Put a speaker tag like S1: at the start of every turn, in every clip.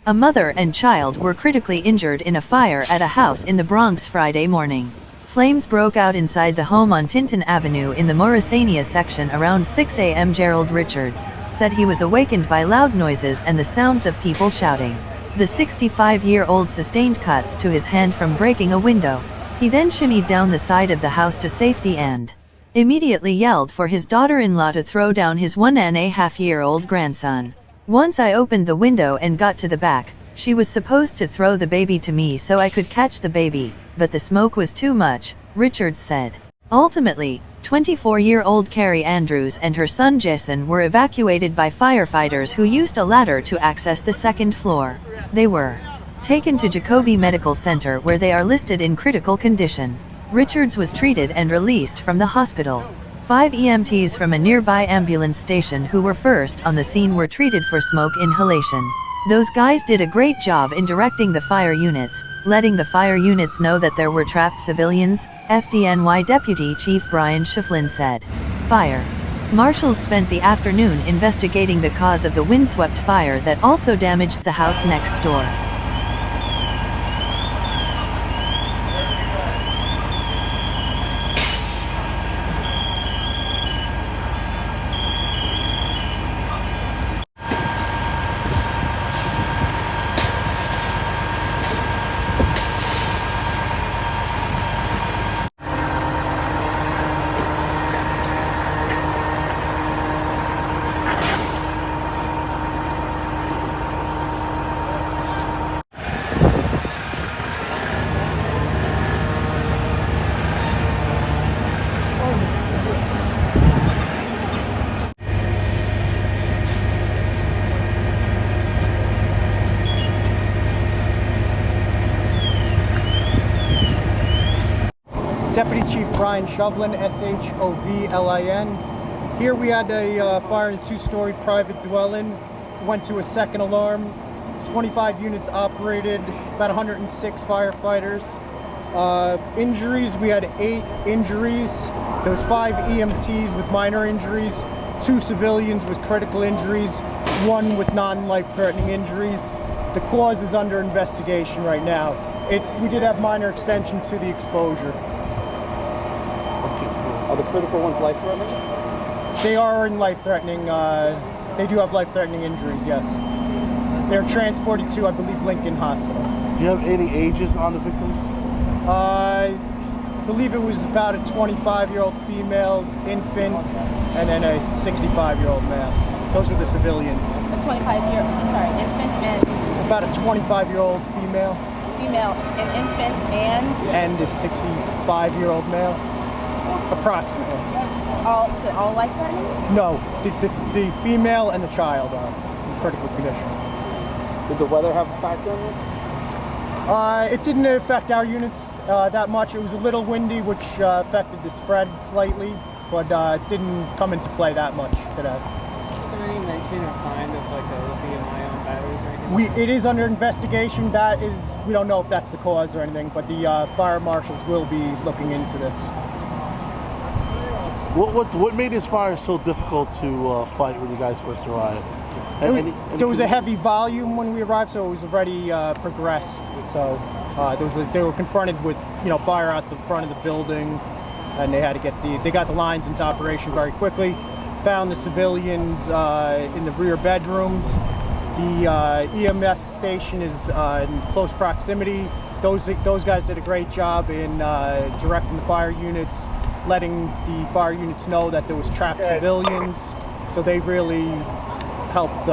S1: A mother and child were critically injured in a fire at a house in the Bronx Friday morning. Flames broke out inside the home on Tinton Avenue in the Morrisania section around 6 a.m. Gerald Richards said he was awakened by loud noises and the sounds of people shouting. The 65-year-old sustained cuts to his hand from breaking a window. He then shimmied down the side of the house to safety and immediately yelled for his daughter-in-law to throw down his 1.5-year-old grandson. Once I opened the window and got to the back, she was supposed to throw the baby to me so I could catch the baby, but the smoke was too much, Richards said. Ultimately, 24-year-old Carrie Andrews and her son Jason were evacuated by firefighters who used a ladder to access the second floor. They were taken to Jacobi Medical Center where they are listed in critical condition. Richards was treated and released from the hospital. 5 EMTs from a nearby ambulance station who were first on the scene were treated for smoke inhalation. Those guys did a great job in directing the fire units, letting the fire units know that there were trapped civilians, FDNY Deputy Chief Brian Shiflin said. Fire marshals spent the afternoon investigating the cause of the windswept fire that also damaged the house next door.
S2: Deputy Chief Brian Shiflin, S-H-O-V-L-I-N. Here we had a fire in a two-story private dwelling. Went to a second alarm. 25 units operated, about 106 firefighters. Injuries, we had 8 injuries. There was 5 EMTs with minor injuries, 2 civilians with critical injuries, 1 with non-life-threatening injuries. The cause is under investigation right now. We did have minor extension to the exposure.
S3: Are the critical ones life-threatening?
S2: They are in life-threatening. They do have life-threatening injuries, yes. They're transported to, I believe, Lincoln Hospital.
S4: Do you have any ages on the victims?
S2: I believe it was about a 25-year-old female infant and then a 65-year-old male. Those were the civilians.
S5: A 25-year-old, sorry, infant and...
S2: About a 25-year-old female.
S5: Female, an infant and...
S2: And a 65-year-old male. Approximately.
S5: All life-threatening?
S2: No, the female and the child are in critical condition.
S3: Did the weather have a factor in this?
S2: It didn't affect our units that much. It was a little windy, which affected the spread slightly, but it didn't come into play that much today.
S6: Is there any mention or find of like the lithium-ion batteries or anything?
S2: It is under investigation. We don't know if that's the cause or anything, but the fire marshals will be looking into this.
S4: What made this fire so difficult to fight when you guys first arrived?
S2: There was a heavy volume when we arrived, so it was already progressed. So they were confronted with fire out the front of the building, and they had to they got the lines into operation very quickly. Found the civilians in the rear bedrooms. The EMS station is in close proximity. Those guys did a great job in directing the fire units, letting the fire units know that there was trapped civilians. So they really helped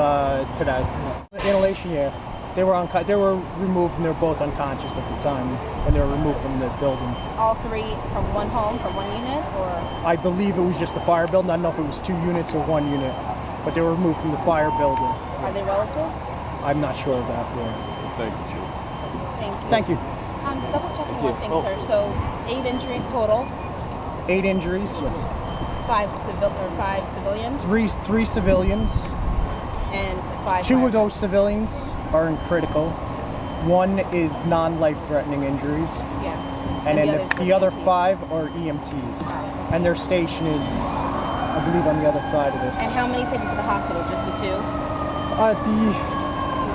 S2: today. Inhalation, yeah. They were removed and they were both unconscious at the time when they were removed from the building.
S5: All 3 from one home, from one unit, or?
S2: I believe it was just the fire building. I don't know if it was 2 units or 1 unit, but they were removed from the fire building.
S5: Are they relatives?
S2: I'm not sure of that. Yeah.
S4: Thank you, Chief.
S5: Thank you.
S2: Thank you.
S5: Double checking one thing, sir. So 8 injuries total.
S2: 8 injuries, yes.
S5: 5 civilians.
S2: 3 civilians.
S5: And 5
S2: 2 of those civilians are in critical. 1 is non-life-threatening injuries.
S5: Yeah.
S2: And then the other 5 are EMTs. And their station is, I believe, on the other side of this.
S5: And how many taken to the hospital? Just the 2?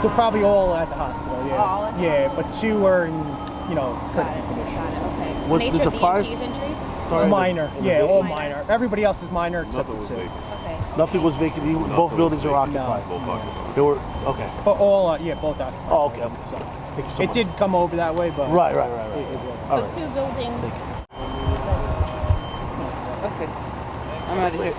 S2: They're probably all at the hospital. Yeah.
S5: All at the
S2: yeah, but 2 are in,
S5: Got
S2: critical
S5: it.
S2: condition.
S5: Got it. Okay.
S4: What
S5: Nature
S4: did
S5: of
S4: the
S5: the
S4: fires-
S5: EMT's injuries?
S4: Sorry,
S2: Minor.
S4: in the
S2: Yeah,
S4: building?
S2: all
S5: Minor.
S2: minor. Everybody else is minor except
S7: Nothing
S2: the
S7: was
S2: 2.
S7: vacant.
S5: Okay.
S4: Nothing was vacant. Both buildings are occupied.
S7: Both occupied.
S4: They were okay.
S2: But all, both occupied.
S4: Oh, okay.
S2: So,
S4: Thank you so
S2: it
S4: much.
S2: did come over that way, but
S4: Right.
S2: It,
S4: All
S5: So
S4: right.
S5: 2 buildings.
S6: Okay. I'm out of here.